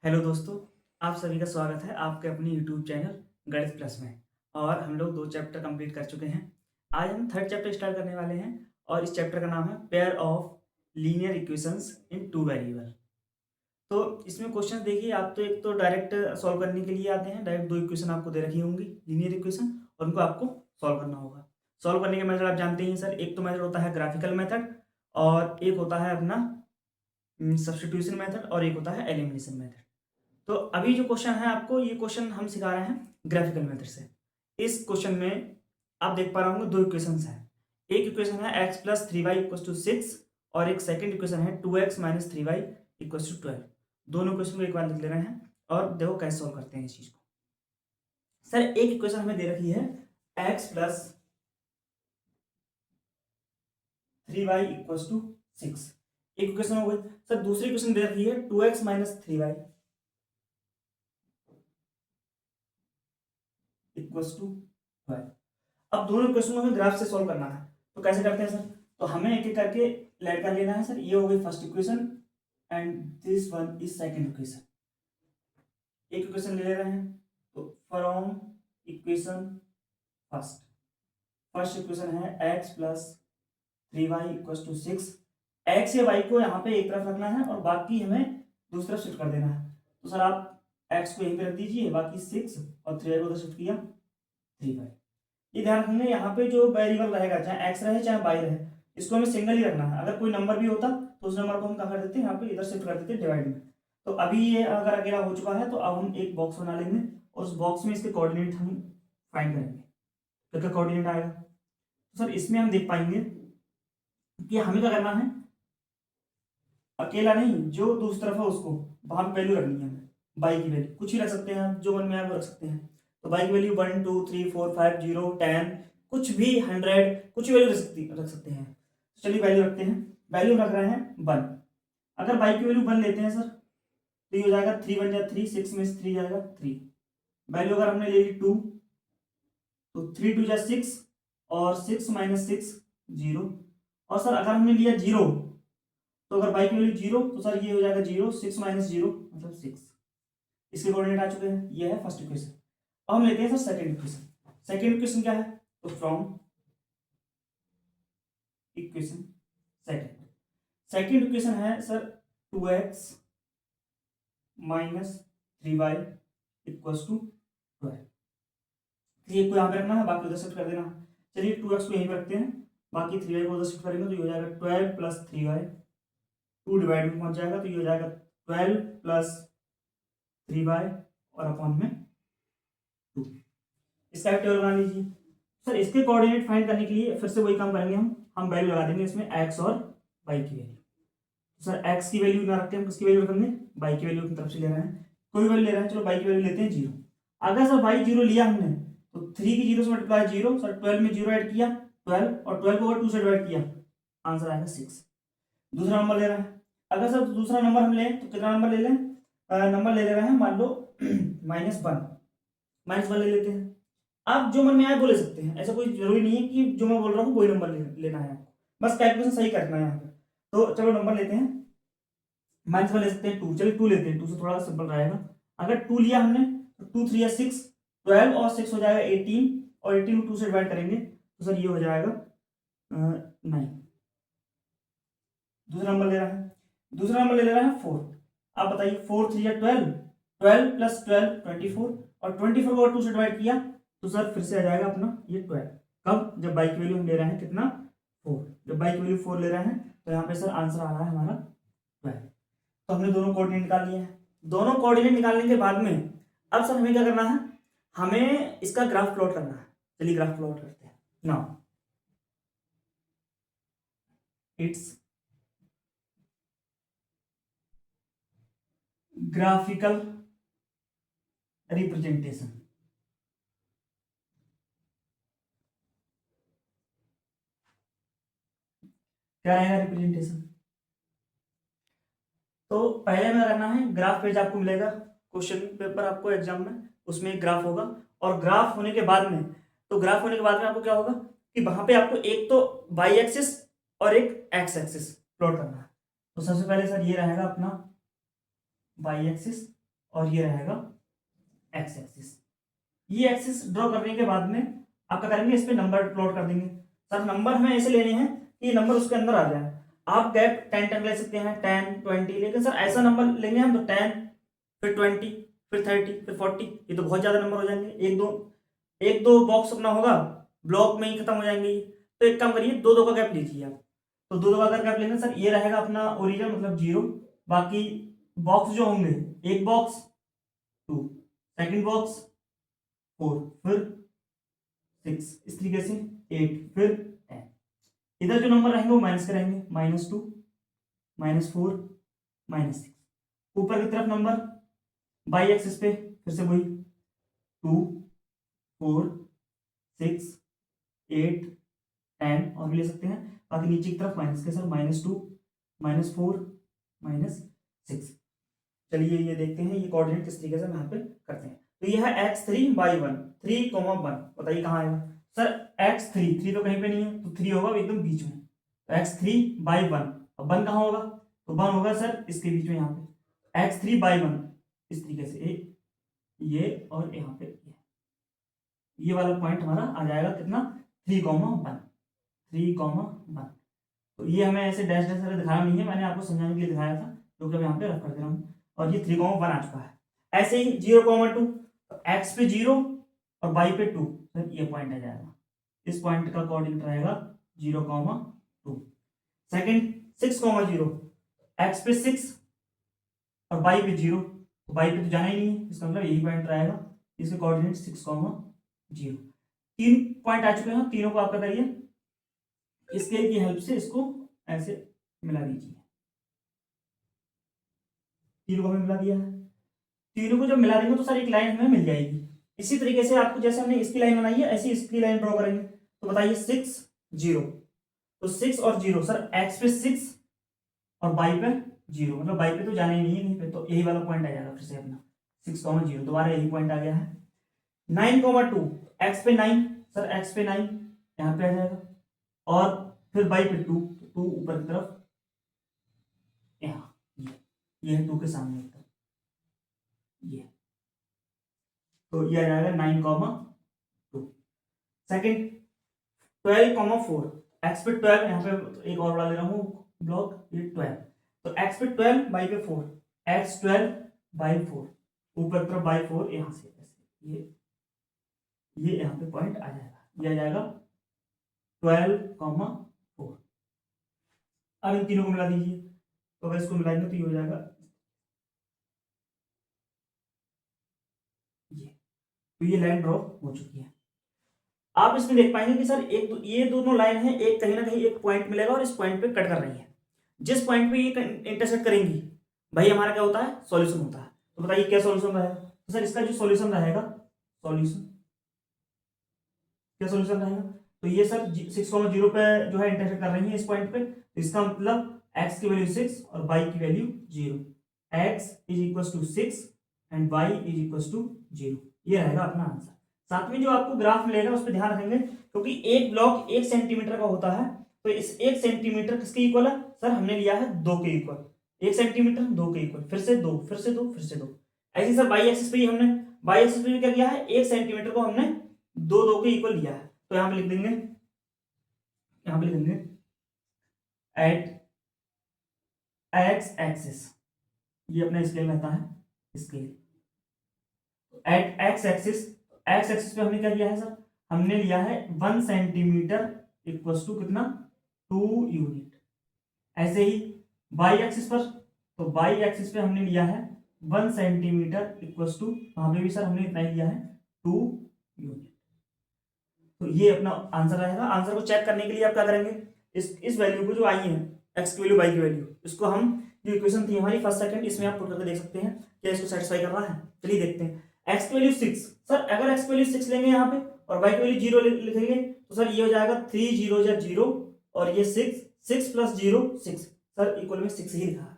Hello दोस्तों, आप सभी का स्वागत है आपके अपनी यूट्यूब चैनल गणित प्लस में। और हम लोग 2 चैप्टर कंप्लीट कर चुके हैं। आज हम थर्ड चैप्टर स्टार्ट करने वाले हैं और इस चैप्टर का नाम है pair of linear equations in two variable. तो इसमें क्वेश्चन देखिए, आप तो एक तो डायरेक्ट सॉल्व करने के लिए आते हैं। डायरेक्ट 2 इक्वेशन आपको दे रखी होंगी लीनियर इक्वेशन और उनको आपको सॉल्व करना होगा। सॉल्व करने का मेथड आप जानते ही हैं सर। एक तो मेथड होता है ग्राफिकल मेथड और एक होता है अपना सब्स्टिट्यूशन मेथड और एक होता है एलिमिनेशन मेथड। तो अभी जो क्वेश्चन है आपको, ये क्वेश्चन हम सिखा रहे हैं ग्राफिकल मेथड से। इस क्वेश्चन में आप देख पा रहे होंगे 2 इक्वेशंस हैं। एक इक्वेशन है x plus 3y equal to 6 और एक सेकंड इक्वेशन है 2x minus 3y equal to 12। दोनों इक्वेशन को एक बार लिख ले रहे हैं और देखो कैसे सॉल्व करते हैं इस चीज को। सर एक इक्वेशन हमें दे रखी है x plus 3y equal to 6, एक इक्वेशन हो गई। सर दूसरी इक्वेशन दे रखी है 2x minus 3y equals to 12। अब दोनों इक्वेशन को हमें ग्राफ से सॉल्व करना है, तो कैसे करते हैं सर? तो हमें एक एक करके लेट कर लेना है सर। ये हो गई first equation and this one is second equation. एक इक्वेशन ले रहे हैं तो from equation first, first equation है x plus 3y equals to 6। X या वाई को यहाँ पे एक तरफ रखना है और बाकी हमें दूसरी तरफ शिफ्ट कर देना है। तो सर आप x को यहीं पे रख दीजिए, बाकी 6 और 3y को उधर शिफ्ट किया 3y। ये ध्यान रखना, यहाँ पे जो वेरिएबल रहेगा चाहे x रहे चाहे y रहे, इसको हमें सिंगल ही रखना है। अगर कोई नंबर भी होता तो उस नंबर को हम क्या कर देते हैं, यहाँ पे इधर शिफ्ट कर देते हैं डिवाइड में। तो अभी ये अगर अकेला हो चुका है तो अब हम एक बॉक्स बना लेंगे और उस बॉक्स में इसके कोऑर्डिनेट हम फाइंड करेंगे। तो क्या कोऑर्डिनेट आएगा? तो सर इसमें हम देख पाएंगे कि हमें क्या करना है, अकेला नहीं, जो दूसरी तरफ है उसको वहां पे वैल्यू रखनी है हमें। बाई की वैल्यू कुछ ही रख सकते हैं, जो मन में आए वो रख सकते हैं। तो बाई की वैल्यू 1 2 3 4 5 0 10 कुछ भी 100 कुछ वैल्यू रख सकते हैं। चलिए वैल्यू रखते हैं। वैल्यू रख रहे हैं 1। अगर बाई की वैल्यू 1 लेते हैं सर तो ये हो जाएगा 3 1 जा 3, 6 में से 3 जाएगा 3। वैल्यू अगर हमने ले ली 2 तो 3 2 जा 6 और 6 माइनस 6 0। और सर अगर हमने लिया 0 तो अगर बाई की वैल्यू 0 तो सर ये हो जाएगा 0, 6 माइनस 0 मतलब 6। इसके कोऑर्डिनेट आ चुके हैं। ये है फर्स्ट इक्वेशन। अब हम लेते हैं sir second equation. Second equation क्या है? तो from equation second, second equation है sir 2x minus 3y equals to 12। ये को यहाँ पे रखना है, बाकी उधर शिफ्ट कर देना। चलिए 2x को यहीं पे रखते हैं, बाकी 3y को उधर शिफ्ट करेंगे तो ये हो जाएगा 12 प्लस 3y। 2 डिवाइड में पहुंच जाएगा तो ये हो जाएगा 12 प्लस 3y और अपॉन में 2। इसका टेबल बना लीजिए। सर इसके कोऑर्डिनेट फाइंड करने के लिए फिर से वही काम करेंगे हम वैल्यू लगा देंगे इसमें x और y की वैल्यू। सर x की वैल्यू ना रख के हम किसकी वैल्यू रखेंगे? y की वैल्यू अपनी तरफ से ले रहे हैं, कोई वैल्यू ले रहे हैं। चलो y की वैल्यू लेते हैं 0। अगर सर y 0 लिया हमने तो 3 की 0 से मल्टीप्लाई 0, सर 12 में 0 ऐड किया 12 और 12 को अगर 2 से डिवाइड किया आंसर आएगा 6। दूसरा नंबर ले रहे हैं। अगर सर दूसरा नंबर हम लें तो कितना नंबर ले लें? नंबर ले रहे हैं मान लो -1, -1 ले लेते हैं। आप जो मन में आए वो ले सकते हैं, ऐसा कोई जरूरी नहीं है कि जो मैं बोल रहा हूँ वही नंबर लेना है आपको, बस कैलकुलेशन सही करना है यहाँ पे। तो चलो नंबर लेते हैं, -1 ले सकते हैं 2। चलिए 2 लेते हैं, 2 से थोड़ा सिंपल रहेगा। अगर 2 लिया हमने तो 2 3 6, 12 और 6 हो जाएगा 18 और 18 को 2 से डिवाइड करेंगे तो सर ये हो जाएगा 9। दूसरा नंबर ले रहा है, दूसरा नंबर ले रहा है 4। आप बताइए 4 3 12, 12 प्लस 12 24 और 24 को 2 से डिवाइड किया तो सर फिर से आ जाएगा अपना ये 12। कब? जब बाई की वैल्यू हम ले रहे हैं कितना? 4। जब बाई की वैल्यू 4 ले रहे हैं तो यहाँ पे सर आंसर आ रहा है हमारा 12। तो हमने दोनों कोऑर्डिनेट निकाल लिए हैं। दोनों कोऑर्डिनेट निकालने के बाद में अब सर हमें क्या करना है, हमें इसका ग्राफ प्लॉट करना है। चलिए ग्राफ प्लॉट करते हैं। Now it's graphical representation. क्या रहेगा रिप्रेजेंटेशन? तो पहले में करना है, ग्राफ पेज आपको मिलेगा क्वेश्चन पेपर आपको एग्जाम में, उसमें एक ग्राफ होगा। और ग्राफ होने के बाद में, तो ग्राफ होने के बाद में आपको क्या होगा कि वहां पे आपको एक तो वाई एक्सिस और एक एक्स एक्सिस प्लॉट करना है। तो सबसे पहले सर ये रहेगा अपना वाई एक्सिस और ये रहेगा एक्स एक्सिस। ये एक्सिस ड्रॉ करने के बाद में आप क्या करेंगे, इस पे नंबर प्लॉट कर देंगे। सर नंबर हमें ऐसे लेने हैं कि नंबर उसके अंदर आ जाए। आप गैप 10 10 ले सकते हैं, 10 20, लेकिन सर ऐसा नंबर लेंगे हम तो 10 फिर 20 फिर 30 फिर 40, ये तो बहुत ज्यादा नंबर हो जाएंगे। एक दो बॉक्स अपना होगा, ब्लॉक में ही खत्म हो जाएंगे। तो एक काम करिए, दो दो का गैप लीजिए आप। तो दो दो का अगर गैप लेंगे सर, ये रहेगा अपना ओरिजिन मतलब 0, बाकी बॉक्स जो होंगे, एक बॉक्स 2, सेकंड बॉक्स 4, फिर 6, इस तरीके से 8, फिर 10। इधर जो नंबर रहेंगे वो माइनस करेंगे, -2 -4 -6। ऊपर की तरफ नंबर बाई एक्सिस पे फिर से वही 2 4 6 8 10 और भी ले सकते हैं। बाकी नीचे की तरफ माइनस के सर, -2 -4 -6। चलिए ये देखते हैं ये कोऑर्डिनेट किस तरीके से हम यहाँ पे करते हैं। तो ये है x3/1, 3,1। बताइए कहाँ आएगा सर, x3 तो कहीं पे नहीं है, तो 3 होगा एकदम बीच में। तो x3/1, अब 1 कहाँ होगा, तो 1 होगा सर इसके बीच में यहाँ पे। x3/1 इस तरीके से ये और यहाँ पे ये वाला पॉइंट हमारा आ जाएगा कितना, 3,1, 3,1। तो ये हमें ऐसे डैश डैश करके दिखाना नहीं है, मैंने आपको समझाने के लिए दिखाया था, जो कि यहाँ पे रख कर दे रहा हूँ। और ये 3,1 आ चुका है। ऐसे ही 0,2, तो x पे 0 और y पे 2, तो ये पॉइंट आ जाएगा। इस पॉइंट का कोऑर्डिनेट रहेगा 0,2। सेकंड 6,0, x पे 6 और y पे 0, तो y पे तो जाना ही नहीं है, इसका मतलब यही पॉइंट रहेगा। इसके कोऑर्डिनेट 6,0। 3 पॉइंट आ चुके हैं, तीनों को आप क्या करिए, स्केल की हेल्प से इसको ऐसे मिला दीजिए। तीनों को हमें मिला दिया है। तीनों को जब मिला देंगे तो सर एक लाइन हमें मिल जाएगी। इसी तरीके से आपको जैसे हमने इसकी लाइन बनाई है ऐसी इसकी लाइन ड्रॉ करेंगे। तो बताइए 6 0, तो 6 और 0 सर, x पे 6 और y पे 0, मतलब y पे तो जाना ही नहीं है कहीं पे, तो यही वाला पॉइंट आ जाएगा फिर से अपना 6,0, दोबारा यही पॉइंट आ गया है। 9,2, x पे 9 सर, x पे 9 यहाँ पे आ जाएगा, और फिर y पे 2, 2 ऊपर की तरफ यहाँ, ये है 2 के सामने एकदम ये, तो ये आ जाएगा 9,2। सेकंड 12,4, एक्स पे 12, यहाँ पे एक और बड़ा ले रहा हूँ ब्लॉक, ये 12, तो एक्स पे 12 बाई पे 4, एक्स 12/4, ऊपर तरफ बाई 4, यहाँ से ये यहाँ पे पॉइंट आ जाएगा, ये आ जाएगा 12,4। अब इन तीनों को मिला दीजिए, तो अगर इसको मिलाएंगे तो ये हो जाएगा ये। तो ये लाइन ड्रॉ हो चुकी है। आप इसमें देख पाएंगे कि सर ये दोनों लाइन है, एक कहीं ना कहीं एक पॉइंट मिलेगा और इस पॉइंट पे कट कर रही है। जिस पॉइंट पे ये इंटरसेक्ट करेंगी भाई हमारा क्या होता है, सॉल्यूशन होता है। तो बताइए क्या सॉल्यूशन रहेगा, तो सर इसका जो सॉल्यूशन रहेगा, क्या सॉल्यूशन रहेगा, तो ये सर 6,0 पे जो है इंटरसेक्ट कर रही है इस पॉइंट पे, तो इसका मतलब x की वैल्यू 6 और y की वैल्यू 0, x = 6 एंड y = 0। ये रहेगा अपना आंसर। साथ में जो आपको ग्राफ मिलेगा उस पर ध्यान रखेंगे, क्योंकि एक ब्लॉक 1 सेंटीमीटर का होता है, तो इस 1 सेंटीमीटर किसके इक्वल है सर, हमने लिया है 2 के इक्वल। 1 सेंटीमीटर 2 के इक्वल, फिर से 2 फिर से 2 फिर से 2। ऐसे सर वाई एक्सिस पे ही हमने वाई एक्सिस पे क्या किया है, 1 सेंटीमीटर को हमने 2 के इक्वल लिया है। तो यहां पे लिख देंगे, एट एक्स एक्सिस, ये अपना स्केल रहता है स्केल, एट एक्स एक्सिस पे हमने क्या लिया है सर, हमने लिया है 1 सेंटीमीटर इक्वल्स टू कितना, 2 यूनिट। ऐसे ही वाई एक्सिस पर, तो वाई एक्सिस पे हमने लिया है 1 सेंटीमीटर इक्वल्स टू, वहां पे भी सर हमने इतना ही लिया है 2 यूनिट। तो ये अपना आंसर रहेगा। आंसर को चेक करने के लिए आप क्या करेंगे, इस वैल्यू को जो आई है, एक्स की वैल्यू वाई की वैल्यू, इसको हम जो इक्वेशन थी हमारी फर्स्ट सेकंड, इसमें आप पुट करके देख सकते हैं क्या इसको सेटिस्फाई कर रहा है। चलिए देखते हैं। एक्स की वैल्यू 6 सर, अगर एक्स की वैल्यू 6 लेंगे यहाँ पे और वाई की वैल्यू 0 लिखेंगे तो सर ये हो जाएगा 3 0 0 और ये 6 + 0 6 सर इक्वल में 6 ही लिखा है।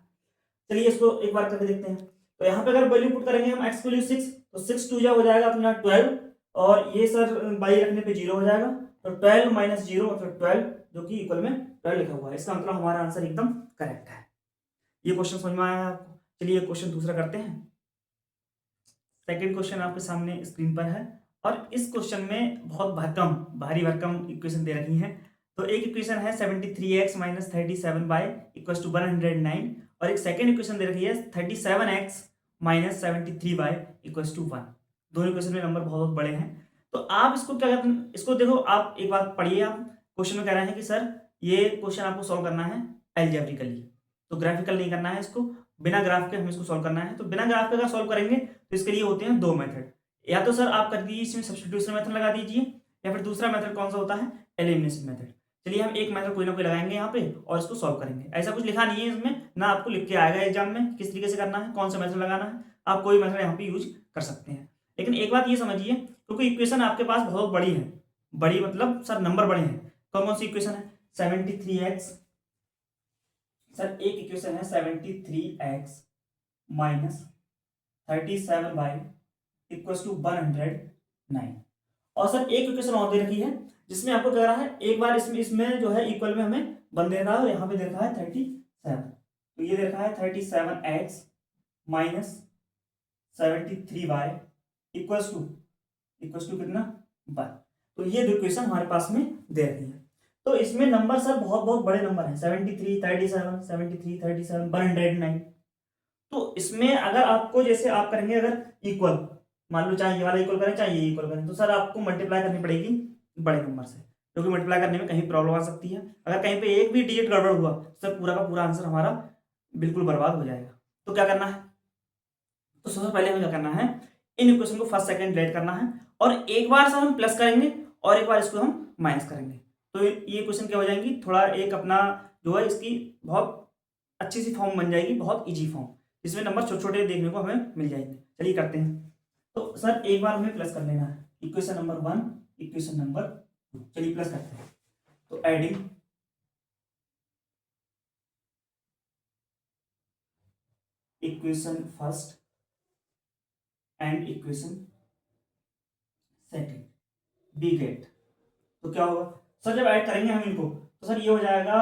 चलिए इसको एक बार करके देखते हैं। तो यहाँ पे अगर वैल्यू पुट करेंगे हम एक्स की वैल्यू 6, तो 6 2 हो जाएगा अपना 12, और ये सर बाई रखने पे 0 हो जाएगा, तो 12 - 0 मतलब 12, जो कि इक्वल में 12 लिखा हुआ है। इसका मतलब हमारा आंसर एकदम करेक्ट है। ये क्वेश्चन समझ में आया आपको। चलिए क्वेश्चन दूसरा करते हैं। सेकंड क्वेश्चन आपके सामने स्क्रीन पर है और इस क्वेश्चन में बहुत भारी भरकम इक्वेशन दे रखी हैं। तो एक इक्वेशन है 73x minus 37y equal to 109 और एक सेकंड इक्वेशन दे रखी है 37x minus 73y equal to 1। दोनों इक्वेशन में नंबर बहुत बड़े हैं। तो आप इसको क्या करते हैं, इसको देखो आप एक बात पढ़िए। आप क्वेश्चन में कह रहे हैं कि सर ये क्वेश्चन आपको सॉल्व करना है एल्जेब्रिकली, तो ग्राफिकल नहीं करना है इसको, बिना ग्राफ के हमें इसको सॉल्व करना है। तो बिना ग्राफ के अगर सॉल्व करेंगे तो इसके लिए होते हैं दो मेथड। या तो सर आप कर दीजिए इसमें सब्स्टिट्यूशन मेथड लगा दीजिए, या फिर दूसरा मेथड कौन सा होता है, एलिमिनेशन मेथड। चलिए हम एक मेथड कोई ना कोई लगाएंगे यहाँ पे और इसको सॉल्व करेंगे। ऐसा कुछ लिखा नहीं है इसमें, ना आपको लिख के आएगा एग्जाम में किस तरीके से करना है, कौन सा मेथड लगाना है। आप कोई मेथड यहाँ पे यूज कर सकते हैं। लेकिन एक बात ये समझिए, क्योंकि इक्वेशन आपके पास बहुत बड़ी है, बड़ी मतलब सर नंबर बड़े हैं। कौन कौन सी इक्वेशन है, 73x, सर एक इक्वेशन है 73x minus 37y equal to 109। और सर एक इक्वेशन और दे रखी है जिसमें आपको कह रहा है एक बार इसमें जो है इक्वल में हमें बन दे रहा है और यहाँ पे दे रखा है 37। तो ये दे रखा है 37x minus 73y equal to कितना 1। तो ये दो इक्वेशन हमारे पास में दे रही है। तो इसमें नंबर सर बहुत बड़े नंबर हैं, 73, 37, 73, 37, 109। तो इसमें अगर आपको जैसे आप करेंगे अगर इक्वल, मान लो चाहे ये वाला इक्वल करें चाहे ये इक्वल करें, तो सर आपको मल्टीप्लाई करनी पड़ेगी बड़े नंबर से, क्योंकि मल्टीप्लाई करने में कहीं प्रॉब्लम आ सकती है। अगर कहीं पे एक भी डिजिट गड़बड़ हुआ तो सर पूरा का पूरा आंसर हमारा बिल्कुल बर्बाद हो जाएगा। तो क्या करना है, तो सबसे पहले हमें क्या करना है, इन इक्वेशन को फर्स्ट सेकंड डिलीट करना है और एक बार सर हम प्लस करेंगे और एक बार इसको हम माइनस करेंगे। तो ये क्वेश्चन क्या हो जाएंगी, थोड़ा एक अपना जो है इसकी बहुत अच्छी सी फॉर्म बन जाएगी, बहुत ईजी फॉर्म, जिसमें नंबर छोटे छोटे देखने को हमें मिल जाएंगे। चलिए करते हैं। तो सर एक बार हमें प्लस कर लेना है, इक्वेशन नंबर 1, इक्वेशन नंबर 2। चलिए प्लस करते हैं। तो adding equation first and equation second we get. तो क्या होगा सर, जब ऐड करेंगे हम इनको तो सर ये हो जाएगा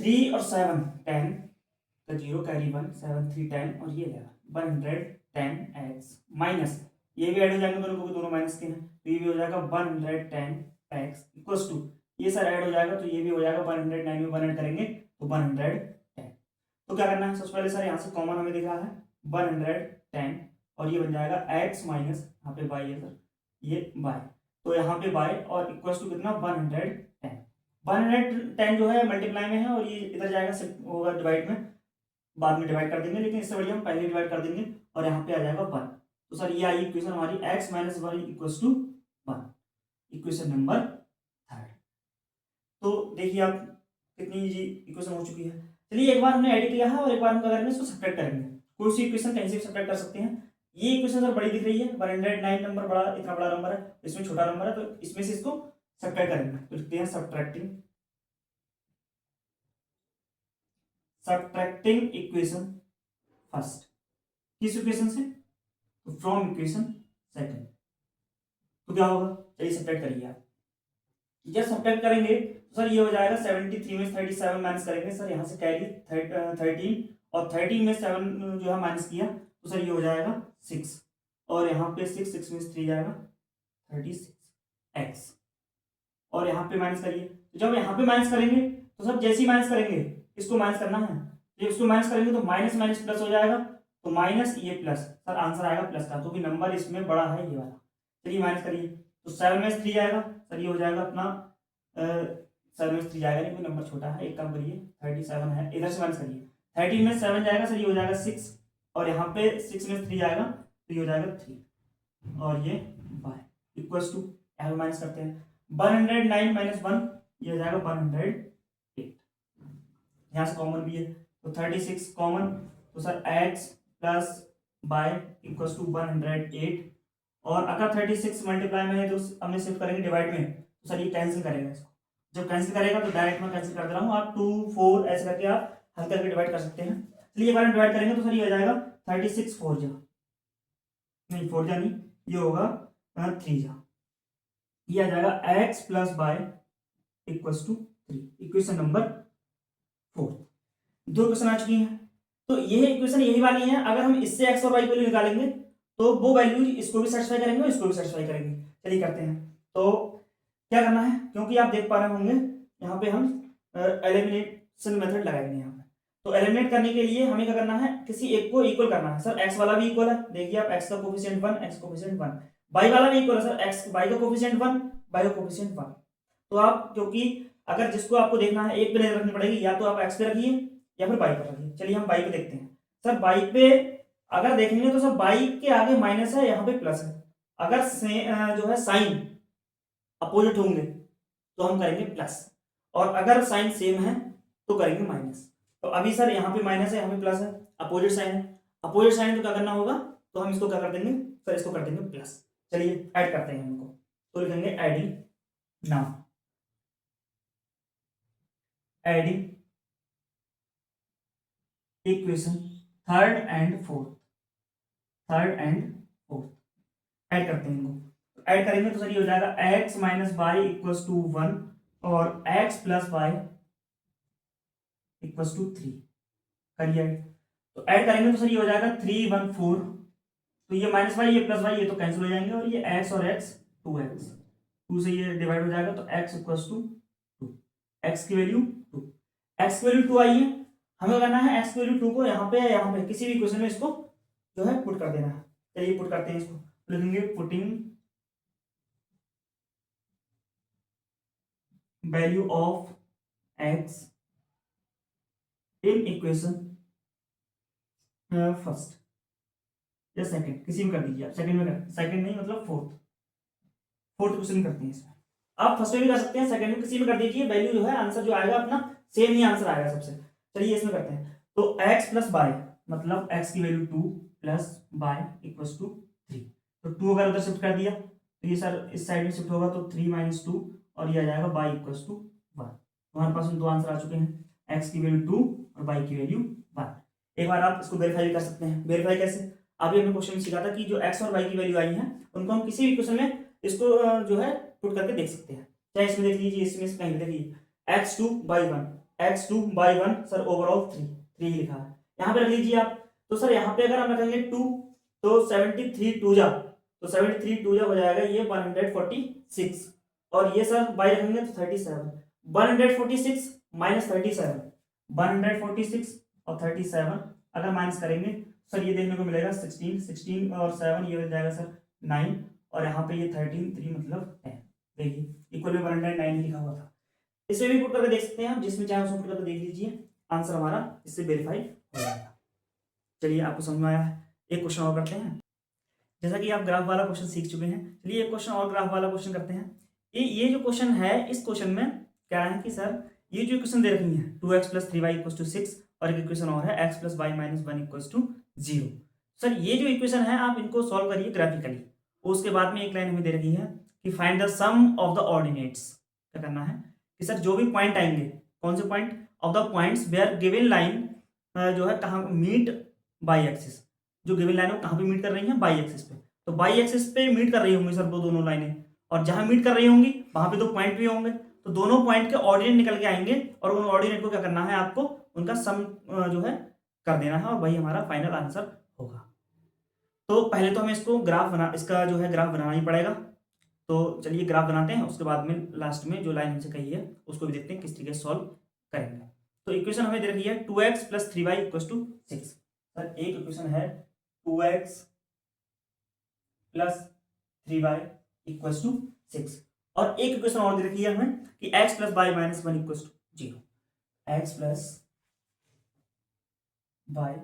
3 और 7 10, तो 0 कैरी 1, 7 3 10 और ये 110x माइनस ये भी ऐड हो जाएंगे दोनों को, दोनों माइनस के हैं, तो ये भी हो जाएगा 110x इक्वल्स टू ये सर ऐड हो जाएगा, तो ये भी हो जाएगा 109 में 1 ऐड करेंगे तो 110। तो क्या करना है, सबसे पहले सर यहाँ से कॉमन हमें दिख रहा है 110 और ये बन जाएगा x माइनस यहाँ पे y है सर, ये y, तो यहाँ पे y और इक्वल्स टू कितना 110। 110 जो है मल्टीप्लाई में है और ये इधर जाएगा होगा डिवाइड में, बाद में डिवाइड कर देंगे, लेकिन इससे बढ़िया हम पहले डिवाइड कर देंगे और यहाँ पे आ जाएगा 1। तो सर ये आई इक्वेशन हमारी x minus 1 equals to 1, equation number 3। तो देखिए आप कितनी इजी इक्वेशन हो चुकी है। चलिए एक बार हमने ऐड किया है और एक बार हम क्या करेंगे, इसको सब्ट्रैक्ट करेंगे। कोई सी इक्वेशन कहीं से सब्ट्रैक्ट कर सकते हैं। ये इक्वेशन सर बड़ी दिख रही है, 109 नंबर बड़ा, इतना बड़ा नंबर है, इसमें छोटा नंबर है, तो इसमें से इसको सब्ट्रैक्ट करेंगे। तो लिखते हैं सब्ट्रैक्टिंग इक्वेशन फर्स्ट, किस इक्वेशन से, तो फ्रॉम इक्वेशन सेकंड। तो क्या होगा, चलिए सब्ट्रैक्ट करिए आप। जब सब्ट्रैक्ट करेंगे तो सर ये हो जाएगा 73 में 37 माइनस करेंगे सर, यहाँ से कैरी 13 और 13 में 7 जो है माइनस किया तो सर ये हो जाएगा 6 और यहाँ पे 6 में 3 जाएगा 36x और यहाँ पे माइनस करिए। तो जब यहाँ पे माइनस करेंगे तो सर जैसे ही माइनस करेंगे इसको माइनस करना है, जब इसको माइनस करेंगे तो माइनस माइनस प्लस हो जाएगा, तो माइनस ये प्लस, सर आंसर आएगा प्लस का, तो भी नंबर इसमें बड़ा है ये वाला। चलिए माइनस करिए, तो 7 में 3 आएगा सर, ये हो जाएगा अपना 7 में 3 जाएगा, नहीं कोई नंबर छोटा है, एक काम करिए 37 है, इधर से माइनस करिए, 13 में 7 जाएगा सर, ये हो जाएगा 6 और यहाँ पे 6 में 3 जाएगा तो ये हो जाएगा 3 और ये y इक्वल्स टू यहाँ माइनस करते हैं 109 माइनस 1 ये हो जाएगा 108, यहाँ से कॉमन भी है तो 36 कॉमन, तो sir x plus y equals to 108 और अगर 36 मल्टीप्लाई में है तो हमने शिफ्ट करेंगे डिवाइड में, तो सर ये कैंसिल करेगा इसको, जब कैंसिल करेगा तो डायरेक्ट में कैंसिल कर दे रहा हूँ, आप 2 4 ऐसे करके आप हल्का करके डिवाइड कर सकते हैं। चलिए एक बार डिवाइड करेंगे तो सर ये हो जाएगा 36 4 जा नहीं 4 जा नहीं, ये होगा 3 जा, ये आ जाएगा x plus y equals to 3, equation number 4। दो क्वेश्चन आ चुकी हैं, तो ये इक्वेशन यही वाली है। अगर हम इससे x और y को निकालेंगे तो वो वैल्यू इसको भी सेटिस्फाई करेंगे और इसको भी सेटिस्फाई करेंगे। चलिए करते हैं। तो क्या करना है, क्योंकि आप देख पा रहे होंगे यहाँ पे हम एलिमिनेशन मेथड लगाएंगे यहाँ पे। तो एलिमिनेट करने के लिए हमें क्या करना है, किसी एक को इक्वल करना है। सर एक्स वाला भी इक्वल है, देखिए आप एक्स का कोफिशिएंट 1, एक्स कोफिशिएंट 1, वाई वाला भी इक्वल है सर, एक्स वाई का कोफिशिएंट 1, वाई का कोफिशिएंट 1। तो आप क्योंकि अगर जिसको आपको देखना है एक पे नजर रखनी पड़ेगी, या तो आप एक्स पे रखिए या फिर वाई पे रखिए। चलिए हम वाई पे देखते हैं। सर वाई पे अगर देखेंगे तो सर वाई के आगे माइनस है, यहाँ पे प्लस है। अगर जो है साइन अपोजिट होंगे तो हम करेंगे प्लस, और अगर साइन सेम है तो करेंगे माइनस। तो अभी सर यहाँ पे माइनस है, यहाँ पे प्लस है, अपोजिट साइन है। अपोजिट साइन तो क्या करना होगा, तो हम इसको क्या कर देंगे सर, इसको कर देंगे प्लस। चलिए ऐड करते हैं इनको, तो लिखेंगे adding now, adding equation third and fourth, third and fourth add करते हैं इनको। ऐड करेंगे तो सर ये हो जाएगा x minus y equals to 1 और x plus y equals to 3। करिए तो ऐड करेंगे तो सर ये हो जाएगा 3 1 4, तो ये माइनस वाई ये प्लस वाई ये तो कैंसिल हो जाएंगे, और ये x और x 2x, 2 से ये डिवाइड हो जाएगा, तो x इक्वल्स टू 2, x की वैल्यू 2, x की वैल्यू 2 आई है। हमें करना है x की वैल्यू 2 को यहाँ पे किसी भी इक्वेशन में इसको जो है पुट कर देना है। चलिए पुट करते हैं इसको, लिखेंगे putting value of x in equation first या सेकंड, किसी में कर दीजिए आप, सेकंड में कर, सेकंड नहीं मतलब फोर्थ क्वेश्चन करते हैं इसमें। आप फर्स्ट में भी कर सकते हैं, सेकंड में किसी में कर दीजिए, वैल्यू जो है आंसर जो आएगा अपना सेम ही आंसर आएगा सबसे। चलिए इसमें करते हैं। तो x प्लस बाय मतलब x की value 2 plus y equals to 3, तो 2 अगर उधर शिफ्ट कर दिया तो ये सर इस साइड में शिफ्ट होगा, तो 3 माइनस 2 और ये आ जाएगा y इक्वल्स टू 1। हमारे पास दो आंसर आ चुके हैं, x की वैल्यू 2 और y की वैल्यू 1। एक बार आप इसको वेरीफाई कर सकते हैं। वेरीफाई कैसे, अभी हमने क्वेश्चन में सीखा था कि जो x और y की वैल्यू आई है उनको हम किसी भी क्वेश्चन में इसको जो है पुट करके देख सकते हैं। चाहे इसमें देख लीजिए, इसमें से कहीं देखिए x2 by 1, x2 by 1 sir overall 3 ही लिखा है, यहाँ पे रख लीजिए आप। तो सर यहाँ पे अगर हम रखेंगे 2 तो 73 2 जा, तो 73 2 जा हो जाएगा ये 146, और ये सर बाई रखेंगे तो 37, 146 माइनस 37, 146 और 37 अगर माइनस करेंगे सर ये देखने को मिलेगा 16, 16 और 7 ये हो जाएगा सर 9, और यहाँ पे ये 13 3 मतलब 10। देखिए इक्वल में 109 ही लिखा हुआ था। इसे भी पुट करके देख सकते हैं हम, जिसमें चाहे उसमें पुट करके देख लीजिए, आंसर हमारा इससे वेरीफाई हो जाएगा। चलिए आपको समझ में आया है, एक क्वेश्चन और करते हैं। जैसा कि आप ग्राफ वाला क्वेश्चन सीख चुके हैं, चलिए एक क्वेश्चन और ग्राफ वाला क्वेश्चन करते हैं। ये जो क्वेश्चन है, इस क्वेश्चन में क्या है कि सर ये जो इक्वेशन दे रखी है 2x plus 3y equals to 6, और एक इक्वेशन और है x plus y minus 1 equals to 0। Sir ये जो इक्वेशन है आप इनको सॉल्व करिए ग्राफिकली, उसके बाद में एक लाइन हमें दे रखी है कि find the sum of the ordinates. क्या करना है कि सर जो भी पॉइंट आएंगे, कौन से point, of the points where given line जो है कहाँ मीट बाई एक्सिस, जो गिवन लाइन है कहाँ पे मीट कर रही है, बाई एक्सिस पे। तो बाई एक्सिस पे मीट कर रही होंगी सर वो दोनों लाइनें, और जहां मीट कर रही होंगी वहां पे दो पॉइंट भी होंगे, तो दोनों पॉइंट के ऑर्डिनेट निकल के आएंगे, और उन ऑर्डिनेट को क्या करना है आपको, उनका सम जो है कर देना है, और वही हमारा फाइनल आंसर होगा। तो पहले तो हमें इसका जो है ग्राफ बनाना ही पड़ेगा। तो चलिए ग्राफ बनाते हैं, उसके बाद में लास्ट में जो लाइन हमसे कही है उसको भी देखते हैं किस तरीके से सॉल्व करेंगे। तो इक्वेशन हमें दे रखी है 2x plus 3y equals to 6। Sir एक इक्वेशन है 2x plus 3y equals to 6, और एक इक्वेशन और दे रखी है हमें कि x plus y minus 1 equals to 0, x plus y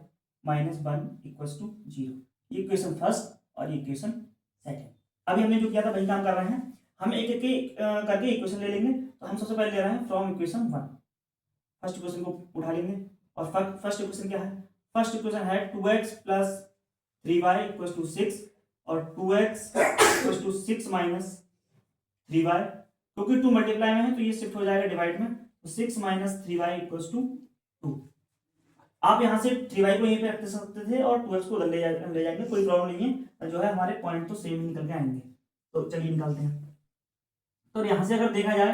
minus 1 equals to 0। ये इक्वेशन फर्स्ट और ये इक्वेशन सेकंड। अभी हमने जो किया था वही काम कर रहे हैं, हम एक एक करके इक्वेशन ले लेंगे। तो हम सबसे पहले ले रहे हैं फ्रॉम इक्वेशन 1, फर्स्ट इक्वेशन को उठा लेंगे, और फर्स्ट इक्वेशन क्या है, फर्स्ट इक्वेशन है 2x plus 3y equals to 6, और 2x equals to 6 minus 3y, क्योंकि 2 मल्टीप्लाई में है तो ये शिफ्ट हो जाएगा डिवाइड में, तो 6 माइनस 3y इक्वल्स टू 2। आप यहाँ से 3y को यहीं पे रख सकते थे और 2x को ले जाएंगे, कोई प्रॉब्लम नहीं है, जो है हमारे पॉइंट तो सेम निकल के आएंगे। तो चलिए निकालते हैं। तो यहाँ से अगर देखा जाए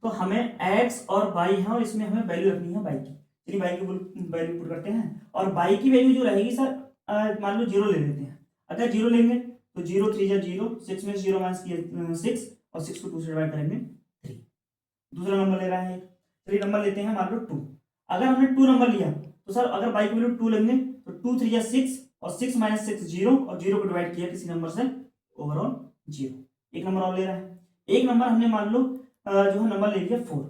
तो हमें x और y है, और इसमें हमें वैल्यू रखनी है y की। चलिए y की वैल्यू पुट करते हैं, और y की वैल्यू जो रहेगी सर मान लो 0 ले लेते हैं। अगर जीरो लेंगे तो जीरो थ्री या जीरो, सिक्स में जीरो माइनस किया सिक्स, और सिक्स को टू से डिवाइड करेंगे थ्री। दूसरा नंबर ले रहा है, थ्री नंबर लेते हैं मान लो टू। अगर हमने टू नंबर लिया तो सर अगर बाई की वैल्यू टू लेंगे तो टू थ्री या सिक्स, और सिक्स माइनस सिक्स जीरो, और जीरो को डिवाइड किया किसी नंबर से, ओवरऑल जीरो। एक नंबर और ले रहा है, एक नंबर हमने मान लो जो है नंबर ले लिया फोर।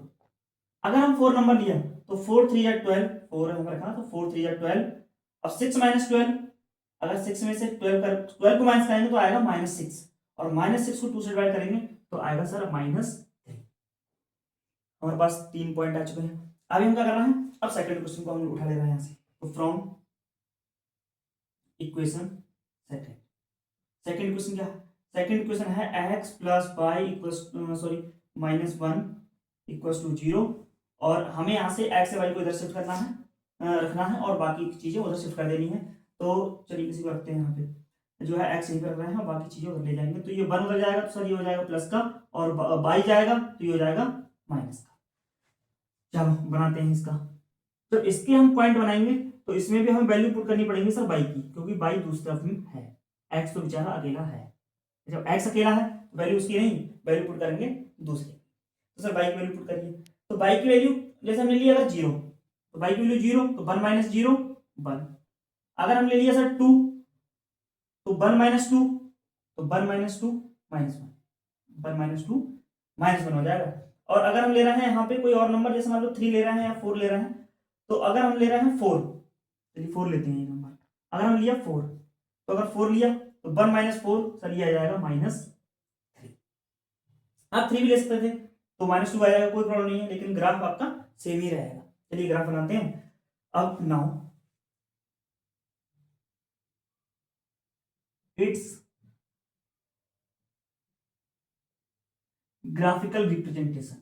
अगर हम फोर नंबर लिया तो फोर थ्री या ट्वेल्व, फोर नंबर रखा तो फोर थ्री या ट्वेल्व, और सिक्स माइनस ट्वेल्व, अगर सिक्स में से ट्वेल्व को माइनस करेंगे तो आएगा माइनस सिक्स, और माइनस सिक्स को टू से डिवाइड करेंगे तो आएगा सर माइनस थ्री। हमारे पास 3 पॉइंट आ चुके हैं। अभी हम क्या करना है, अब सेकंड क्वेश्चन को हम उठा ले रहे हैं यहाँ से। तो फ्रॉम इक्वेशन सेकंड क्वेश्चन क्या है, सेकंड क्वेश्चन है x plus y equals minus one equals to zero, और हमें यहाँ से एक्स से वाई को इधर शिफ्ट करना है, रखना है, और बाकी चीजें उधर शिफ्ट कर देनी है। तो चलिए किसी को रखते हैं यहाँ पे, जो है एक्स यहीं पर रख रहे हैं और बाकी चीजें उधर ले जाएंगे। तो ये वन उधर जाएगा तो सर ये हो जाएगा प्लस का, और बाई जाएगा तो ये हो जाएगा माइनस का। चलो बनाते हैं इसका। तो इसके हम पॉइंट बनाएंगे तो इसमें भी हमें वैल्यू पुट करनी पड़ेगी सर बाई की, क्योंकि बाई दूसरी तरफ में है, एक्स तो बेचारा अकेला है। जब एक्स अकेला है तो वैल्यू उसकी नहीं, वैल्यू पुट करेंगे दूसरी। तो सर बाई की वैल्यू पुट करिए। तो बाई की वैल्यू जैसे हमने लिया अगर जीरो, तो बाई की वैल्यू जीरो, तो वन माइनस जीरो वन। अगर हमने लिया सर टू, तो वन माइनस टू, तो one minus two minus one, one minus two minus one हो जाएगा। और अगर हम ले रहे हैं यहाँ पे कोई और नंबर, जैसे मान लो थ्री ले रहे हैं या फोर ले रहे हैं, तो अगर हम ले रहे हैं फोर, चलिए फोर लेते हैं ये नंबर। अगर हम लिया फोर, तो अगर फोर लिया तो वन माइनस फोर सर ये आ जाएगा माइनस थ्री। आप थ्री भी ले सकते थे तो माइनस टू आ जाएगा, कोई प्रॉब्लम नहीं है, लेकिन ग्राफ आपका सेम ही रहेगा। चलिए ग्राफ बनाते हैं। अब नाउ इट्स ग्राफिकल रिप्रेजेंटेशन।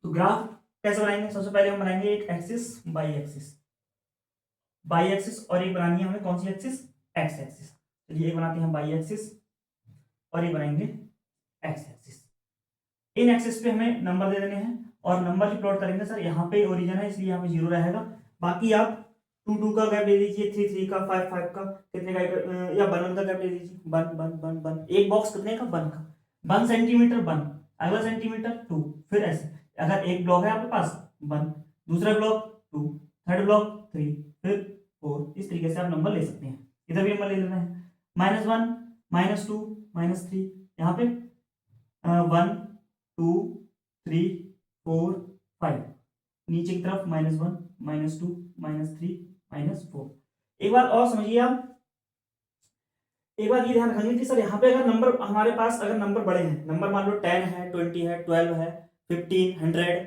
तो ग्राफ कैसे बनाएंगे, सबसे पहले हम बनाएंगे एक axis by axis, by axis, और एक बनानी है हमें कौन सी एक्सिस, एक्स एक्सिस। चलिए एक बनाते हैं बाई एक्सिस और ये बनाएंगे एक्स एक्सिस। इन एक्सिस पे हमें नंबर दे देने हैं और नंबर की प्लॉट करेंगे। सर यहाँ पे ओरिजिन है इसलिए यहाँ पे जीरो रहेगा, बाकी आप टू टू का गैप ले लीजिए, थ्री थ्री का, फाइव फाइव का, कितने का, या वन का गैप ले लीजिए, वन वन वन वन। एक बॉक्स कितने का, वन का, 1 सेंटीमीटर वन, अगला सेंटीमीटर टू, फिर ऐसे। अगर एक ब्लॉक है आपके पास वन, दूसरा block two, third block three, फिर फोर, इस तरीके से आप नंबर ले सकते हैं। इधर भी नंबर ले लेना है, minus one, minus two, minus three, यहाँ पे one two three four five, नीचे की तरफ minus one, minus two, minus three, minus four. एक बात और समझिए आप, एक बात ये ध्यान रखेंगे कि सर यहाँ पे अगर नंबर हमारे पास, अगर नंबर बड़े हैं, नंबर मान लो 10 है, 20 है, 12 है, 15, 100,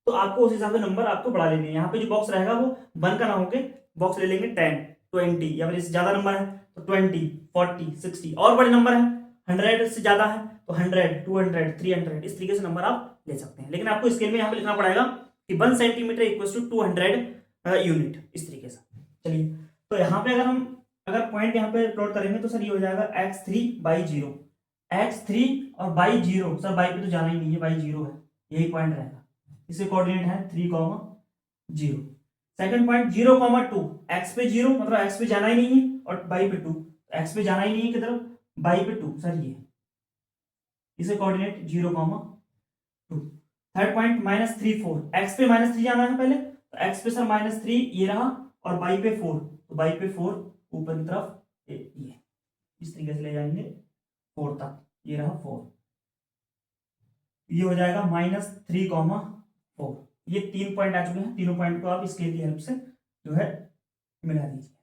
तो आपको उस हिसाब से नंबर आपको बढ़ा लेने हैं। यहाँ पे जो बॉक्स रहेगा वो वन का ना होके बॉक्स ले लेंगे 10, 20, या फिर इससे ज्यादा नंबर है तो 20, 40, 60, और बड़े नंबर है 100 से ज्यादा है तो 100, 200, 300, इस तरीके से नंबर आप ले सकते हैं। लेकिन आपको स्केल में यहाँ पे लिखना पड़ेगा कि 1 सेंटीमीटर इक्वल टू 200 यूनिट, इस तरीके से। चलिए तो यहाँ पे अगर पॉइंट यहाँ पे प्लॉट करेंगे तो सर ये हो जाएगा x3 बाई जीरो, x3 और बाई जीरो, सर बाई पे तो जाना ही नहीं है, बाई जीरो है, यही पॉइंट रहेगा। इसके कोऑर्डिनेट है 3, 0। सेकंड पॉइंट 0, 2, एक्स पे जीरो मतलब एक्स पे जाना ही नहीं है, और बाई पे टू, एक्स पे जाना ही नहीं है की तरफ, बाई पे टू, सर ये इसे कोऑर्डिनेट 0, 2। थर्ड पॉइंट -3, 4, एक्स पे -3 जाना है पहले, तो एक्स पे सर -3 ये रहा, और बाई पे 4, तो बाई पे 4 ऊपर की तरफ ये, इस तरीके से ले जाएंगे 4 तक, ये रहा 4, ये हो जाएगा -3, 4। ये 3 पॉइंट आ चुके हैं, तीनों पॉइंट को आप स्केल की हेल्प से जो है मिला दीजिए।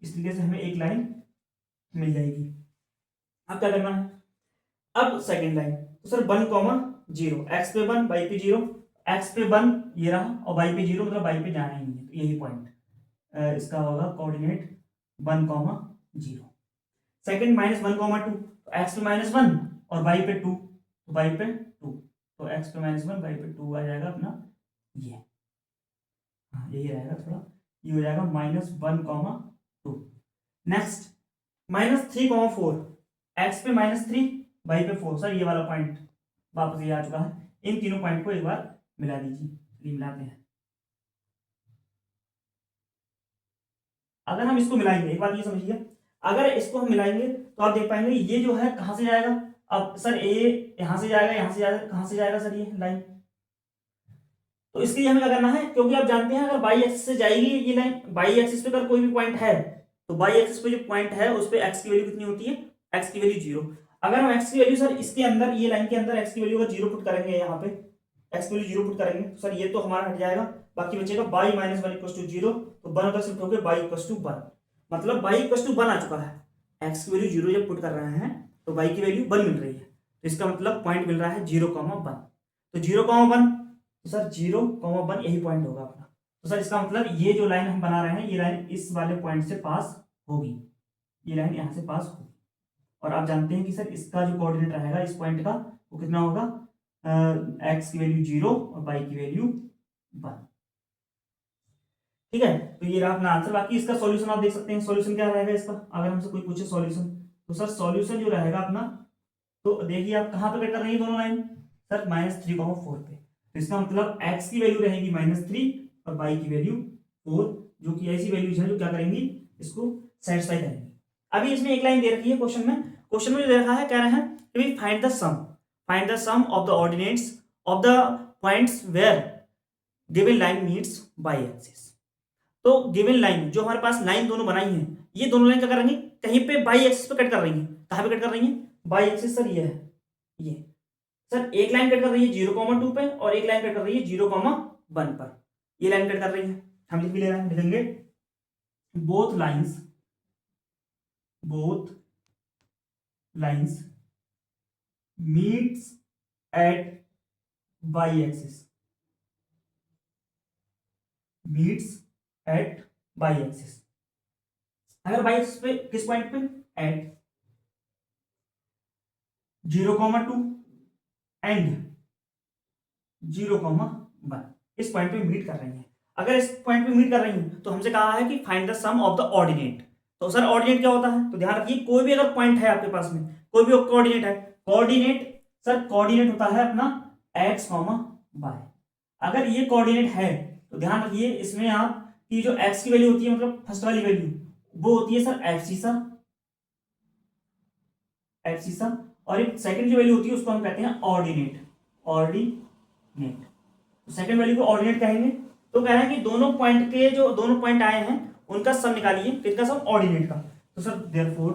इस तरीके से हमें एक लाइन मिल जाएगी। अब क्या करना है, अब सेकंड लाइन, तो सर 1, 0, एक्स पे 1, वाई पे 0, एक्स पे 1 ये रहा, और वाई पे 0 मतलब वाई पे जाना ही नहीं है, तो यही पॉइंट इसका होगा कोऑर्डिनेट 1, 0। सेकंड -1, 2, एक्स पे -1 और वाई पे 2, तो वाई पे 2, तो एक्स पे -1 वाई पे 2 आ जाएगा अपना ये, हाँ यही रहेगा थोड़ा, ये हो जाएगा -1, 2। नेक्स्ट -3, 4, एक्स पे -3 वाई पे 4, सर ये वाला पॉइंट वापस ये आ चुका है, इन तीनों पॉइंट को एक बार मिला दीजिए, ये मिलाते हैं। अगर हम इसको मिलाएंगे, एक बात ये समझिए, अगर इसको हम मिलाएंगे तो आप देख पाएंगे ये जो है कहां से जाएगा, अब सर ए यहां से जाएगा, यहां से जाएगा, कहां से जाएगा सर ये लाइन, तो इसके लिए हमें क्या करना है, क्योंकि आप जानते हैं अगर बाई एक्सिस से जाएगी ये लाइन, बाई एक्सिस पे अगर कोई भी पॉइंट है तो बाई एक्सिस पे जो पॉइंट है उस पे एक्स की वैल्यू कितनी होती है, एक्स की वैल्यू 0। अगर हम एक्स की वैल्यू सर इसके अंदर, ये लाइन के अंदर एक्स की वैल्यू का 0 पुट करेंगे, यहाँ पे एक्स की वैल्यू 0 पुट करेंगे तो सर ये तो हमारा हट जाएगा, बाकी बचेगा बाई माइनस 1 इक्वल टू 0, तो 1 उधर शिफ्ट हो गया, बाई इक्वल टू 1, मतलब बाई इक्वल टू 1 आ चुका है। एक्स की वैल्यू 0 जब पुट कर रहे हैं तो बाई की वैल्यू 1 मिल रही है, तो इसका मतलब पॉइंट मिल रहा है 0,1, तो 0,1, तो सर 0,1 यही पॉइंट होगा अपना। तो सर इसका मतलब ये जो लाइन हम बना रहे हैं, ये लाइन इस वाले पॉइंट से पास होगी, ये लाइन यहाँ से पास होगी, और आप जानते हैं कि सर इसका जो कोऑर्डिनेट रहेगा इस पॉइंट का वो कितना होगा, एक्स की वैल्यू 0 और बाई की वैल्यू 1। ठीक है, तो ये रहा अपना आंसर। बाकी इसका सॉल्यूशन आप देख सकते हैं, सॉल्यूशन क्या रहेगा इसका, अगर हमसे कोई पूछे सॉल्यूशन, तो सर सॉल्यूशन जो रहेगा अपना, तो देखिए आप कहां पे कट कर रही है दोनों लाइन, सर -3,4 पे, तो इसका मतलब x की वैल्यू रहेगी -3 और y की वैल्यू 4, जो कि ऐसी वैल्यूज है जो क्या करेंगी, इसको सेटिस्फाई करेंगी। अभी इसमें एक लाइन दे रखी है क्वेश्चन में जो दे रखा है, कह रहे हैं कि find the sum of the ordinates of the points where given line meets y axis. तो गिवन लाइन जो हमारे पास लाइन दोनों बनाई है, ये दोनों लाइन क्या कर रही है, कहीं पे बाई एक्सिस पे कट कर रही है, कहां पे कट कर रही है, बाई एक्सिस सर ये है, ये सर एक लाइन कट कर रही है 0,2 पे और एक लाइन कट कर रही है 0,1 पर, ये लाइन कट कर रही है, हम लिख भी ले रहे हैं, लिखेंगे both lines meets eight by axis, अगर बाई एक्सिस पे किस पॉइंट पे, एट 0,2 एंड 0,1, इस पॉइंट पे मीट कर रही है। अगर इस पॉइंट पे मीट कर रही है तो हमसे कहा है कि find the sum of the ordinate. तो सर ऑर्डिनेट क्या होता है, तो ध्यान रखिए कोई भी अगर पॉइंट है आपके पास में, कोई भी कोऑर्डिनेट है, कोऑर्डिनेट होता है अपना x, y। अगर ये कोऑर्डिनेट है तो ध्यान रखिए इसमें आप की जो x की वैल्यू होती है, मतलब फर्स्ट वाली वैल्यू वो होती है सर एब्सिसा, और एक सेकंड जो वैल्यू होती है उसको हम कहते हैं ऑर्डिनेट। तो सेकंड वैल्यू को ऑर्डिनेट कहेंगे। तो कह रहे हैं कि दोनों पॉइंट आए हैं उनका सम निकालिए, किसका सम, ऑर्डिनेट का। तो sir therefore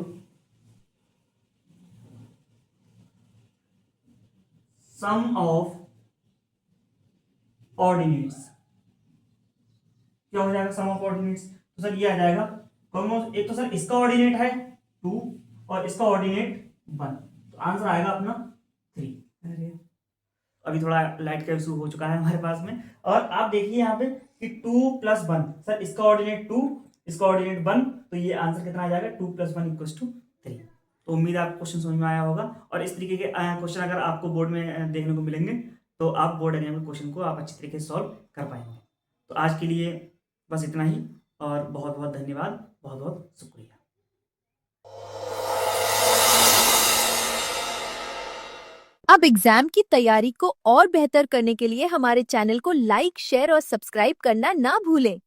sum of ordinates क्या हो जाएगा, सम ऑफ ऑर्डिनेट्स, तो सर ये आ जाएगा, एक तो सर इसका ऑर्डिनेट है 2 और इसका ऑर्डिनेट 1, तो आंसर आएगा अपना 3। अभी थोड़ा लाइट का इशू हो चुका है हमारे पास में, और आप देखिए यहाँ पे कि 2 + 1, सर इसका ऑर्डिनेट 2, इसका ऑर्डिनेट 1, तो ये आंसर कितना आ जाएगा, 2 + 1 = 3। तो उम्मीद है आपको क्वेश्चन समझ में आया होगा, और इस तरीके के क्वेश्चन अगर आपको बोर्ड में देखने को मिलेंगे तो आप बोर्ड एग्जाम के क्वेश्चन को आप अच्छी तरीके से सॉल्व कर पाएंगे। तो आज के लिए बस इतना ही, और बहुत बहुत धन्यवाद, बहुत बहुत शुक्रिया। अब एग्जाम की तैयारी को और बेहतर करने के लिए हमारे चैनल को लाइक, शेयर और सब्सक्राइब करना ना भूलें।